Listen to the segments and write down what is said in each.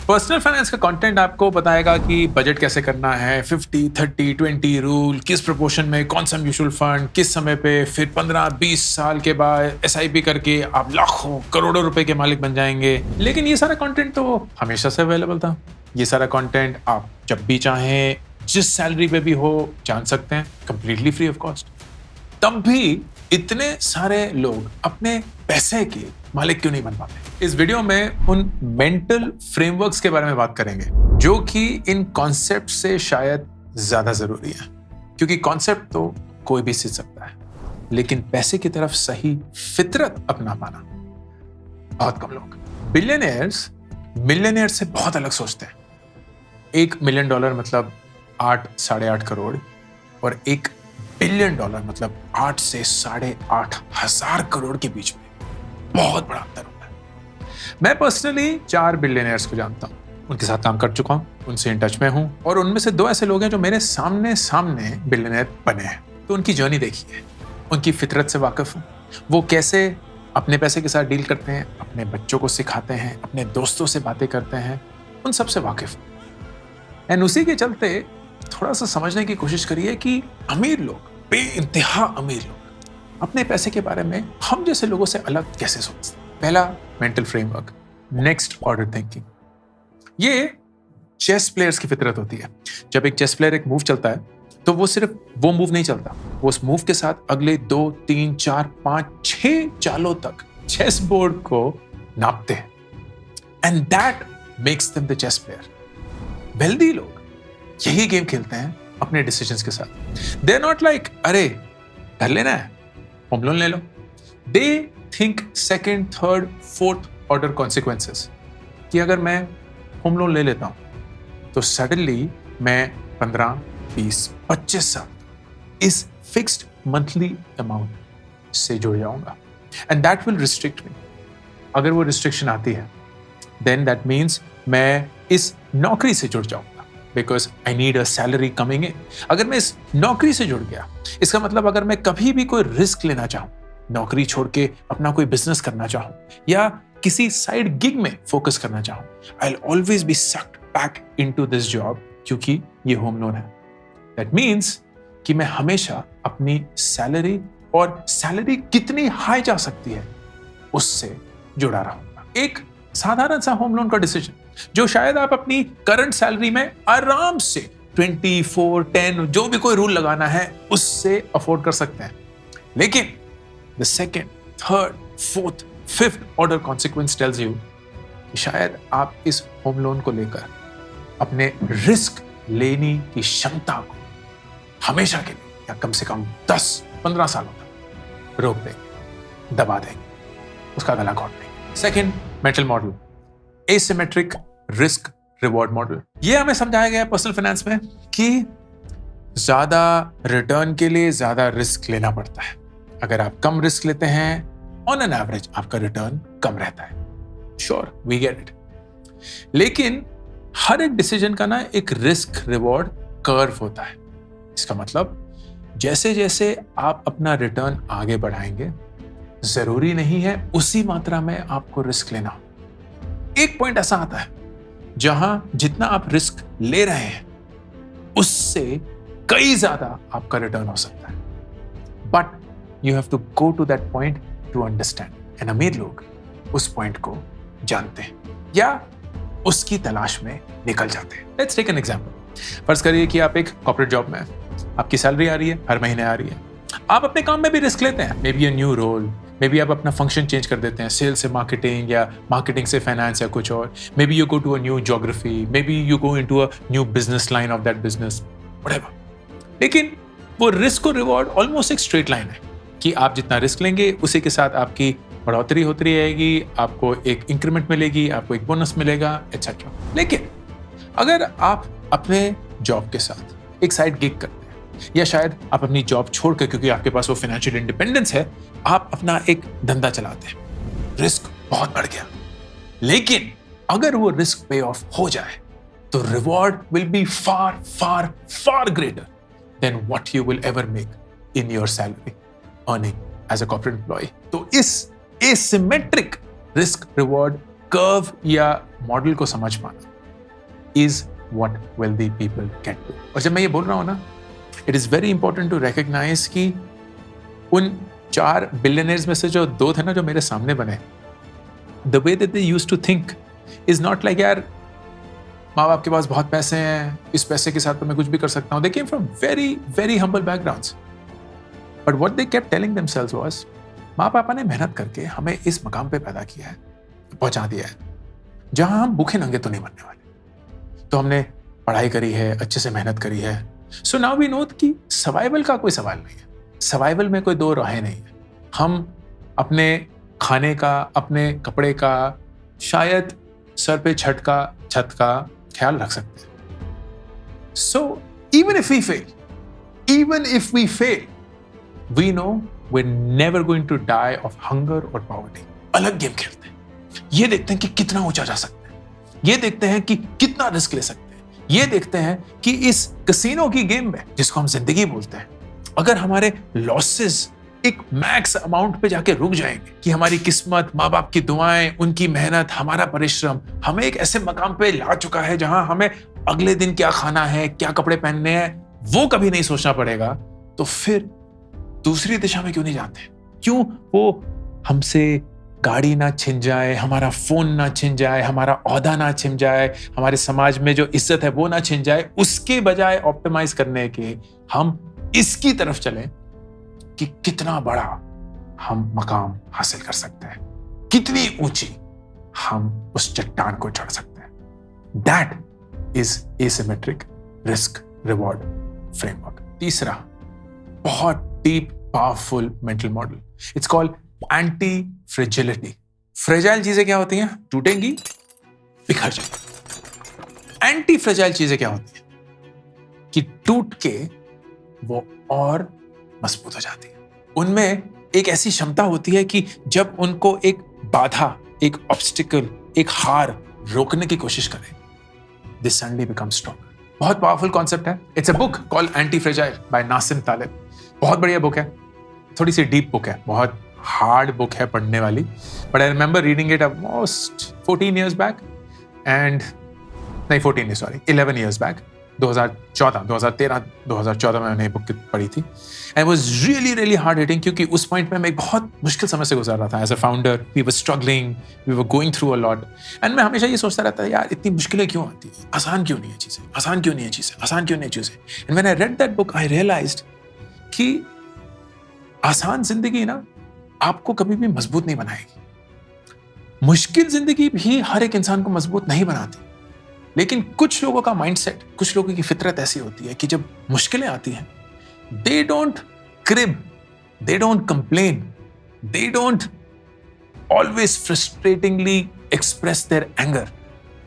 Personal finance का content आपको बताएगा कि बजट कैसे करना है, 50 30 20 रूल, किस प्रोपोर्शन में कौन सा म्यूचुअल फंड, किस समय पे, फिर 15-20 साल के बाद एसआईपी करके आप लाखों करोड़ों रुपए के मालिक बन जाएंगे। लेकिन ये सारा कंटेंट तो हमेशा से अवेलेबल था। ये सारा कंटेंट आप जब भी चाहें, जिस सैलरी पे भी हो, जान सकते हैं, कंप्लीटली फ्री ऑफ कॉस्ट। तब भी इतने सारे लोग अपने पैसे के मालिक क्यों नहीं बन पाते? इस वीडियो में उन मेंटल फ्रेमवर्क्स के बारे में बात करेंगे जो कि इन कॉन्सेप्ट से शायद ज्यादा जरूरी है, क्योंकि कॉन्सेप्ट तो कोई भी सीख सकता है, लेकिन पैसे की तरफ सही फितरत अपना पाना बहुत कम लोग। बिलियनियर्स मिलियनियर्स से बहुत अलग सोचते हैं। $1 मिलियन मतलब 8-8.5 करोड़ और $1 बिलियन मतलब 8 से 8.5 हजार करोड़ के बीच में बहुत बड़ा अंतर होता है। मैं पर्सनली 4 बिलियनियर्स को जानता हूं, उनके साथ काम कर चुका हूं, उनसे इन टच में हूं, और उनमें से 2 ऐसे लोग हैं जो मेरे सामने बिलियनियर बने हैं। तो उनकी जर्नी देखिए, उनकी फितरत से वाकिफ हूं, वो कैसे अपने पैसे के साथ डील करते हैं, अपने बच्चों को सिखाते हैं, अपने दोस्तों से बातें करते हैं, उन सबसे वाकिफ हूं। एंड उसी के चलते थोड़ा सा समझने की कोशिश करिए कि अमीर लोग, बेइंतहा अमीर लोग, अपने पैसे के बारे में हम जैसे लोगों से अलग कैसे सोचते हैं। पहला mental framework, next order thinking. ये चेस प्लेयर्स की फितरत होती है। जब एक चेस प्लेयर एक मूव चलता है तो वो सिर्फ वो मूव नहीं चलता, वो उस मूव के साथ अगले 2, 3, 4, 5, 6 चालों तक चेस बोर्ड को नापते हैं। And that makes them the chess player. Wealthy लोग यही गेम खेलते हैं अपने डिसीजंस के साथ। दे आर नॉट लाइक, अरे घर लेना है, होम लोन ले लो। They think second, third, fourth order consequences, कि अगर मैं होम लोन ले लेता हूं तो सडनली मैं 15, 20, 25 साल इस फिक्स्ड मंथली अमाउंट से जुड़ जाऊंगा, एंड दैट विल रिस्ट्रिक्ट मी। अगर वो रिस्ट्रिक्शन आती है देन दैट मीन्स मैं इस नौकरी से जुड़ जाऊंगा, because I need a salary coming in. अगर मैं इस नौकरी से जुड़ गया, इसका मतलब अगर मैं कभी भी कोई रिस्क लेना चाहूं, नौकरी छोड़ के अपना कोई बिजनेस करना चाहूं या किसी साइड गिग में फोकस करना चाहूं, I will always be sucked back into this job, क्योंकि ये होम लोन है। दैट मीन्स कि मैं हमेशा अपनी सैलरी, और सैलरी कितनी हाई जा सकती है, उससे जुड़ा रहूंगा। एक साधारण सा होम लोन का डिसीजन जो शायद आप अपनी करंट सैलरी में आराम से 24, 10 जो भी कोई रूल लगाना है उससे अफोर्ड कर सकते हैं, लेकिन the second, third, fourth, fifth order consequence tells you कि शायद आप इस होम लोन को लेकर अपने रिस्क लेने की क्षमता को हमेशा के लिए या कम से कम 10-15 सालों तक रोक देंगे, दबा देंगे, उसका गला घोट देंगे। Second mental model, asymmetric risk reward model. यह हमें समझाया गया है पर्सनल फाइनेंस में कि ज्यादा रिटर्न के लिए ज्यादा रिस्क लेना पड़ता है। अगर आप कम रिस्क लेते हैं, ऑन एन एवरेज आपका रिटर्न कम रहता है। श्योर, वी गेट इट, लेकिन हर एक डिसीजन का ना एक रिस्क रिवॉर्ड कर्व होता है। इसका मतलब जैसे जैसे आप अपना रिटर्न आगे बढ़ाएंगे, जरूरी नहीं है उसी मात्रा में आपको रिस्क लेना हो। एक पॉइंट ऐसा आता है जहां जितना आप रिस्क ले रहे हैं उससे कई ज्यादा आपका रिटर्न हो सकता है, but you have to go to that point to understand. And अमीर लोग उस पॉइंट को जानते हैं या उसकी तलाश में निकल जाते हैं। Let's take an example. फर्ज करिए कि आप एक कॉर्पोरेट जॉब में हैं, आपकी सैलरी आ रही है, हर महीने आ रही है, आप अपने काम में भी रिस्क लेते हैं, maybe a new role, maybe आप अपना फंक्शन चेंज कर देते हैं, सेल्स से मार्केटिंग या मार्केटिंग से फाइनेंस या कुछ और, maybe you go to a new geography, maybe you go into a new business line of that business, whatever. लेकिन वो रिस्क और रिवॉर्ड ऑलमोस्ट एक स्ट्रेट लाइन है कि आप जितना रिस्क लेंगे उसी के साथ आपकी बढ़ोतरी होती रहेगी, आपको एक इंक्रीमेंट मिलेगी, आपको एक बोनस मिलेगा, एक्सेट्रा। लेकिन अगर आप अपने जॉब के साथ एक साइड गिग करते हैं, या शायद आप अपनी जॉब छोड़कर, क्योंकि आपके पास वो फाइनेंशियल इंडिपेंडेंस है, आप अपना एक धंधा चलाते हैं, रिस्क बहुत बढ़ गया, लेकिन अगर वो रिस्क पे ऑफ हो जाए तो reward will be far far far greater than what you will ever make in your salary earning as a corporate employ. तो इस एसिमेट्रिक रिस्क रिवॉर्ड कर्व या मॉडल को समझ पाना is what wealthy people get to. और जब मैं ये बोल रहा हूँ ना, it is very important to recognize कि उन 4 बिलियनर्स में से जो 2 थे ना जो मेरे सामने बने, the way that they used to think is not like यार माँ बाप के पास बहुत पैसे हैं, इस पैसे के साथ तो मैं कुछ भी कर सकता हूँ. They came from very, very humble backgrounds. But what they kept telling themselves was, माँ पापा ने मेहनत करके हमें इस मकाम पे पैदा किया है, पहुंचा दिया है, जहां हम भूखे नंगे तो नहीं मरने वाले. तो हमने पढ़ाई करी है, अच्छे से मेहनत करी है. सो नाउ वी नो कि सर्वाइवल का कोई सवाल नहीं है. सर्वाइवल में कोई 2 राहें नहीं है. हम अपने खाने का, अपने कपड़े का, शायद सर पे छत का ख्याल रख सकते हैं. सो even if we fail, we know we're never going to die of hunger or poverty. अलग गेम खेलते हैं. ये देखते हैं कि कितना ऊंचा जा सकते हैं. ये देखते हैं कि कितना रिस्क ले सकते हैं. ये देखते हैं कि इस कसिनो की गेम में, जिसको हम जिंदगी बोलते हैं, अगर हमारे लॉसेस एक मैक्स अमाउंट पे जाके रुक जाएंगे कि हमारी किस्मत, माँ बाप की दुआएं, उनकी मेहनत, हमारा परिश्रम हमें एक ऐसे मकाम पे ला चुका है जहां हमें अगले दिन क्या खाना है, क्या कपड़े पहनने हैं, वो कभी नहीं सोचना पड़ेगा. तो फिर दूसरी दिशा में क्यों नहीं जाते? क्यों वो हमसे गाड़ी ना छिन जाए, हमारा फोन ना छिन जाए, हमारा ओहदा ना छिन जाए, हमारे समाज में जो इज्जत है वो ना छिन जाए, उसके बजाय ऑप्टिमाइज करने के हम इसकी तरफ चलें कि कितना बड़ा हम मकाम हासिल कर सकते हैं, कितनी ऊंची हम उस चट्टान को चढ़ सकते हैं. That is asymmetric risk reward framework. तीसरा बहुत deep powerful mental model, it's called anti fragility. Fragile चीजें क्या होती हैं? टूटेंगी, बिखर जाएंगी. एंटी फ्रेजाइल चीजें क्या होती हैं? कि टूट के वो और मजबूत हो जाती है. उनमें एक ऐसी क्षमता होती है कि जब उनको एक बाधा, एक ऑब्स्टिकल, एक हार रोकने की कोशिश करें, दे सडनली बिकम स्ट्रॉन्गर. बहुत पावरफुल कॉन्सेप्ट है. It's a book called anti fragile by Nassim Taleb. बहुत बढ़िया बुक है. थोड़ी सी डीप बुक है, बहुत हार्ड बुक है पढ़ने वाली. But I remember reading it almost 14 years back and नहीं 14 नहीं सॉरी 11 years बैक. 2014 में मैंने बुक पढ़ी थी. And was really really hard hitting, क्योंकि उस पॉइंट पे मैं एक बहुत मुश्किल समय से गुजार रहा था. As a founder we were struggling, we were going through a lot. And मैं हमेशा ये सोचता रहता यार इतनी मुश्किलें क्यों आती हैं, आसान क्यों नहीं है चीजें, आसान क्यों नहीं है चीजें, आसान क्यों नहीं है चीजें. And when I read that book I realized कि आसान जिंदगी ना आपको कभी भी मजबूत नहीं बनाएगी. मुश्किल जिंदगी भी हर एक इंसान को मजबूत नहीं बनाती. लेकिन कुछ लोगों का माइंडसेट, कुछ लोगों की फितरत ऐसी होती है कि जब मुश्किलें आती हैं, they don't crib, they don't complain, they don't always frustratingly express their anger.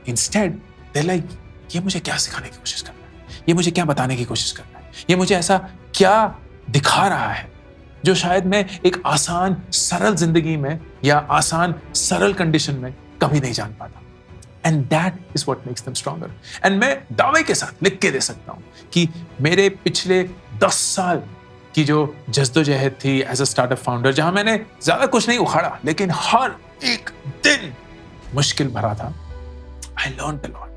Instead they like, ये मुझे क्या सिखाने की कोशिश कर रहा है, ये मुझे क्या बताने की कोशिश कर रहा है, ये मुझे ऐसा क्या दिखा रहा है जो शायद मैं एक आसान सरल जिंदगी में या आसान सरल कंडीशन में कभी नहीं जान पाता. And that is what makes them stronger. And मैं दावे के साथ लिख के दे सकता हूं कि मेरे पिछले 10 साल की जो जद्दोजहद थी एज अ स्टार्टअप फाउंडर, जहां मैंने ज्यादा कुछ नहीं उखाड़ा लेकिन हर एक दिन मुश्किल भरा था, I learned a lot.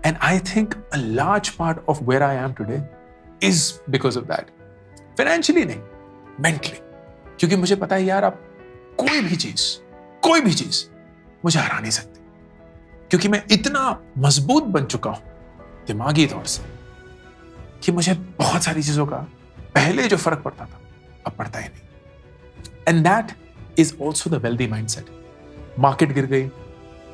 And I think a large part of where I am today is because of that. Financially नहीं, मेंटली. क्योंकि मुझे पता है यार, आप कोई भी चीज मुझे हरा नहीं सकती, क्योंकि मैं इतना मजबूत बन चुका हूं दिमागी तौर से कि मुझे बहुत सारी चीजों का पहले जो फर्क पड़ता था अब पड़ता ही नहीं. And that is also the wealthy mindset. Market गिर गई,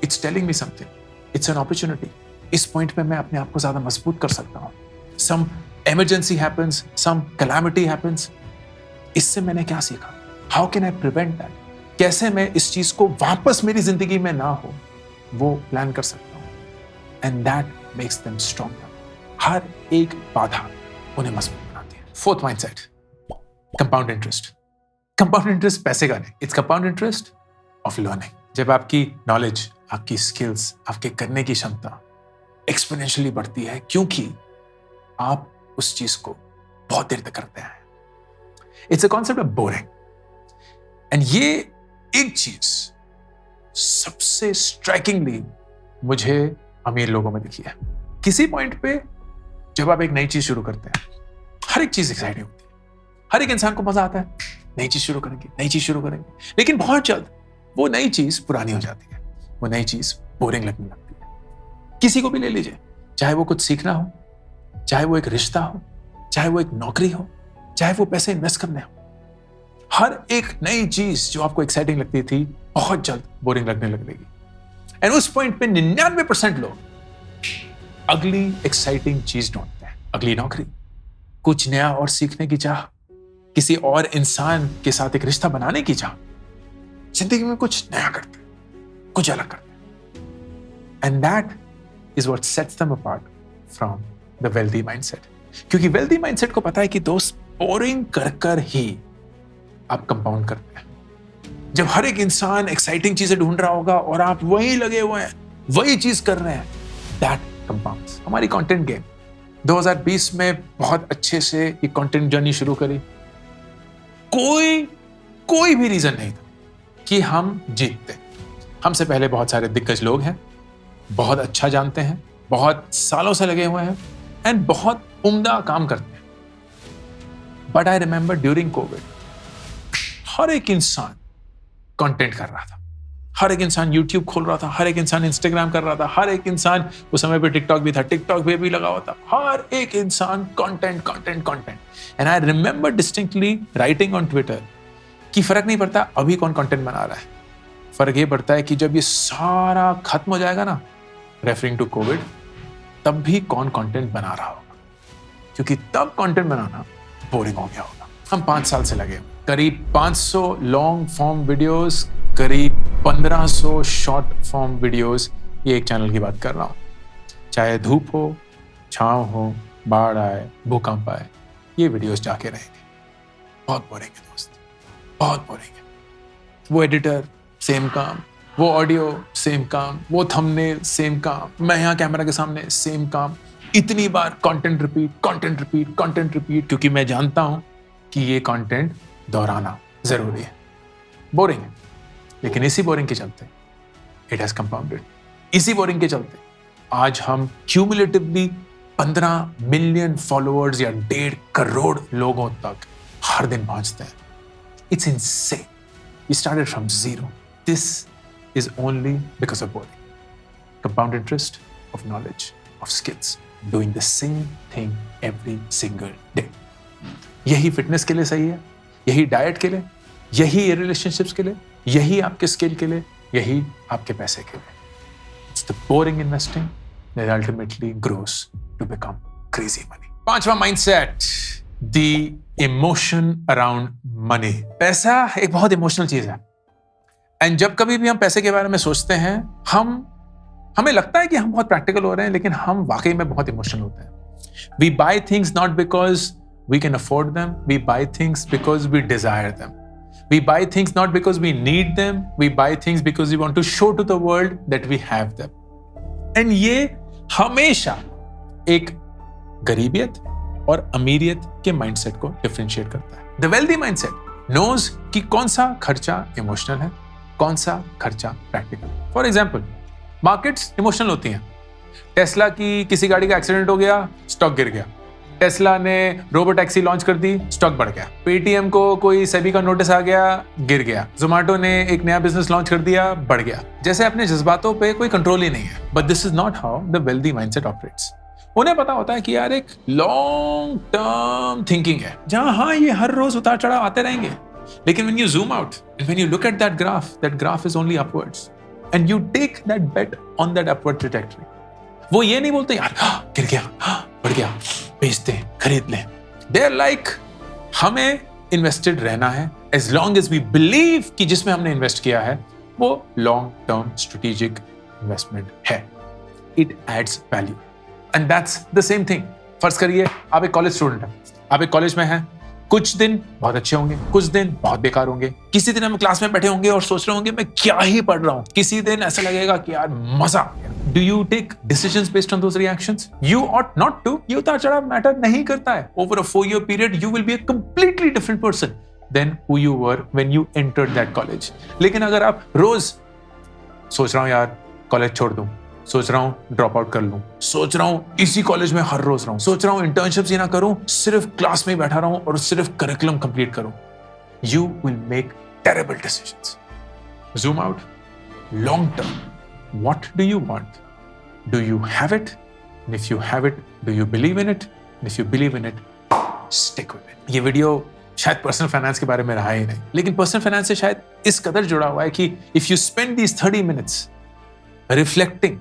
it's telling me something, it's an opportunity. इस पॉइंट पे मैं अपने आप को ज्यादा मजबूत कर सकता हूं. सम इमरजेंसी हैपेंस, सम कैलामिटी हैपेंस. इससे मैंने क्या सीखा? How can I prevent that? कैसे मैं इस चीज को वापस मेरी जिंदगी में ना हो वो प्लान कर सकता हूं. And that makes them stronger. हर एक बाधा उन्हें मजबूत बनाती है. Fourth mindset, compound interest. Compound interest पैसे का नहीं, it's compound interest of learning. जब आपकी नॉलेज, आपकी स्किल्स, आपके करने की क्षमता एक्सपोनेंशियली बढ़ती है, क्योंकि आप उस चीज को बहुत देर तक करते हैं. It's a concept of boring. And ये एक चीज सबसे स्ट्राइकिंगली मुझे अमीर लोगों में देखी है। किसी पॉइंट पे जब आप एक नई चीज शुरू करते हैं, हर एक चीज एक्साइटिंग होती है, हर एक इंसान को मजा आता है, नई चीज शुरू करेंगे, नई चीज शुरू करेंगे, लेकिन बहुत जल्द वो नई चीज पुरानी हो जाती है, वो नई चीज बोरिंग लगने लगती है। किसी को भी ले लीजिए, चाहे वो कुछ सीखना हो, चाहे वो एक रिश्ता हो, चाहे वो एक नौकरी हो, चाहे वो पैसे इन्वेस्ट करने हो, हर एक नई चीज जो आपको एक्साइटिंग लगती थी बहुत जल्द बोरिंग लगने लगेगी। एंड उस पॉइंट पे 99% लोग अगली एक्साइटिंग चीज ढूंढते हैं, अगली नौकरी, कुछ नया और सीखने की चाह, किसी और इंसान के साथ एक रिश्ता बनाने की चाह, जिंदगी में कुछ नया करते हैं, कुछ अलग करते हैं। And that is what sets them apart from the wealthy mindset. क्योंकि वेल्दी माइंडसेट को पता है कि दोस्त बोरिंग कर कर ही आप कंपाउंड करते हैं। जब हर एक इंसान एक्साइटिंग चीजें ढूंढ रहा होगा और आप वही लगे हुए हैं, वही चीज कर रहे हैं, दैट कंपाउंड्स। हमारी कंटेंट गेम 2020 में बहुत अच्छे से ये कंटेंट जर्नी शुरू करी। कोई भी रीजन नहीं था कि हम जीतते। हमसे पहले बहुत सारे दिग्गज लोग हैं, बहुत अच्छा जानते हैं, बहुत सालों से लगे हुए हैं एंड बहुत उम्दा काम करते हैं। But I remember during Covid हर एक इंसान कंटेंट कर रहा था, हर एक इंसान यूट्यूब खोल रहा था, हर एक इंसान इंस्टाग्राम कर रहा था, हर एक इंसान, उस समय पे टिकटॉक भी था, टिकटॉक पे भी लगा हुआ था, हर एक इंसान content. And I remember distinctly writing on Twitter कि फर्क नहीं पड़ता अभी कौन कंटेंट बना रहा है, फर्क ये पड़ता है कि जब ये सारा खत्म हो जाएगा ना, रेफरिंग टू कोविड, तब भी कौन कंटेंट बना रहा होगा, क्योंकि तब कंटेंट बनाना बोरिंग हो गया होगा। हम 5 साल से लगे, करीब 500 लॉन्ग फॉर्म वीडियोस, करीब 1500 शॉर्ट फॉर्म वीडियोस, ये एक चैनल की बात कर रहा हूँ। चाहे धूप हो, छाँव हो, बाढ़ आए, भूकंप आए, ये वीडियोस जाके रहेंगे। बहुत बोरिंग है दोस्त, बहुत बोरिंग है। वो एडिटर सेम काम, वो ऑडियो सेम काम, वो थंबनेल सेम काम, मैं यहाँ कैमरा के सामने सेम काम, इतनी बार कंटेंट रिपीट, क्योंकि मैं जानता हूँ कि ये कंटेंट दोहराना जरूरी है। बोरिंग है, लेकिन इसी बोरिंग के चलते इट हैज कंपाउंडेड। इसी बोरिंग के चलते आज हम क्यूमुलेटिवली 15 मिलियन फॉलोअर्स या 1.5 करोड़ लोगों तक हर दिन पहुंचते हैं। It's insane. We started from zero. This is only because of boring. Compound interest of knowledge, of skills, doing the same thing every single day. यही फिटनेस के लिए सही है, यही डाइट के लिए, यही रिलेशनशिप्स के लिए, यही आपके स्किल के लिए, यही आपके पैसे के लिए। It's the boring investing that ultimately grows to become crazy money. 5वां mindset, the emotion around money. पैसा एक बहुत इमोशनल चीज है एंड जब कभी भी हम पैसे के बारे में सोचते हैं, हमें लगता है कि हम बहुत प्रैक्टिकल हो रहे हैं, लेकिन हम वाकई में बहुत इमोशनल होते हैं। We buy things not because we can afford them. We buy things because we desire them. We buy things not because we need them. We buy things because we want to show to the world that we have them. And ये हमेशा एक गरीबियत और अमीरियत के mindset को differentiate करता है। The wealthy mindset knows कि कौन सा खर्चा इमोशनल है, कौन सा खर्चा practical. For example, markets emotional होती हैं। टेस्ला की किसी गाड़ी का एक्सीडेंट हो गया, स्टॉक गिर गया। टेस्ला ने रोबो टैक्सी लॉन्च कर दी, स्टॉक बढ़ गया। पेटीएम को कोई सेबी का नोटिस आ गया, गिर गया। जोमेटो ने एक नया बिजनेस लॉन्च कर दिया, बढ़ गया। जैसे अपने जज्बातों पे कोई कंट्रोल ही नहीं है। But this is not how the wealthy mindset operates. उन्हें पता होता है कि यार एक लॉन्ग टर्म थिंकिंग है, जहां हाँ ये हर रोज उतार चढ़ाव आते रहेंगे, लेकिन when you zoom out and when you look at that graph is only upwards and you take that bet on that upward trajectory. वो ये नहीं बोलते यार गिर गया, बढ़ गया, बेचते हैं, खरीद लें। They are like हमें इन्वेस्टेड रहना है as long as we believe कि जिसमें हमने इन्वेस्ट किया है वो लॉन्ग टर्म स्ट्रेटेजिक इन्वेस्टमेंट है। It adds value and that's the same thing. फर्ज करिए आप एक कॉलेज स्टूडेंट हैं, आप एक कॉलेज में हैं, कुछ दिन बहुत अच्छे होंगे, कुछ दिन बहुत बेकार होंगे। किसी दिन हम क्लास में बैठे होंगे और सोच रहे होंगे मैं क्या ही पढ़ रहा हूँ, किसी दिन ऐसा लगेगा कि यार मजा आ गया। Do you take decisions based on those reactions? You ought not to. ये उतार चढ़ाव मैटर नहीं करता है। Over a 4-year period, you will be a completely different person than who you were when you entered that college. लेकिन अगर आप रोज सोच रहा हूँ यार कॉलेज छोड़ दूं, सोच रहा हूँ ड्रॉप आउट कर लूं, सोच रहा हूँ इसी कॉलेज में हर रोज रहूं, सोच रहा हूँ इंटर्नशिप्स ही ना करूं, सिर्फ क्लास में ही बैठा रहूं और सिर्फ करिकुलम कंप्लीट करूं। You will make terrible decisions. Zoom out, long term, what do you want? Do you have it? And if you have it, do you believe in it? And if you believe in it, stick with it. ये video शायद personal finance के बारे में रहा ही नहीं, लेकिन personal finance से शायद इस कदर जुड़ा हुआ है कि if you spend these 30 minutes reflecting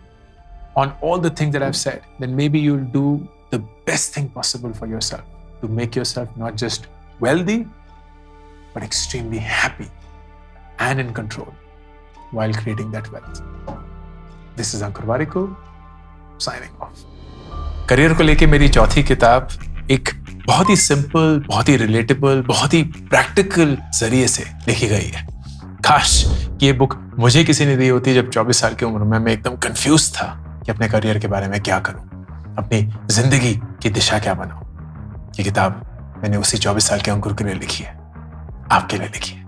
on all the things that I've said, then maybe you'll do the best thing possible for yourself to make yourself not just wealthy, but extremely happy and in control while creating that wealth. This is Ankur Warikoo, signing off. Career को लेके मेरी चौथी किताब एक बहुत ही simple, बहुत ही relatable, बहुत ही practical जरिए से लिखी गई है। काश कि ये बुक मुझे किसी ने दी होती जब 24 साल की उम्र में मैं एकदम कंफ्यूज था कि अपने करियर के बारे में क्या करूं, अपनी जिंदगी की दिशा क्या बनाऊं। ये किताब मैंने उसी 24 साल के अंकुर के लिए लिखी है, आपके लिए लिखी है।